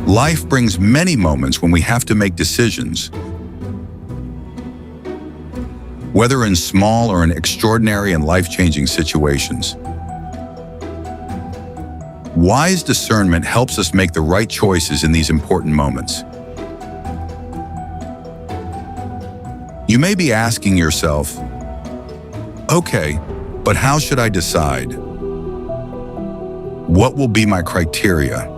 Life brings many moments when we have to make decisions. Whether in small or in extraordinary and life-changing situations. Wise discernment helps us make the right choices in these important moments. You may be asking yourself, okay, but how should I decide? What will be my criteria?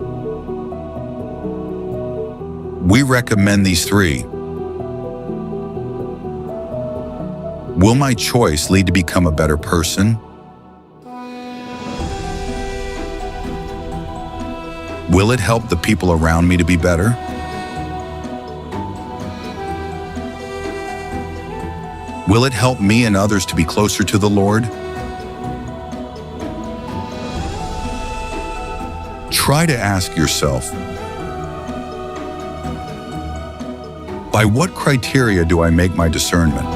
We recommend these 3. Will my choice lead to become a better person? Will it help the people around me to be better? Will it help me and others to be closer to the Lord? Try to ask yourself, by what criteria do I make my discernment?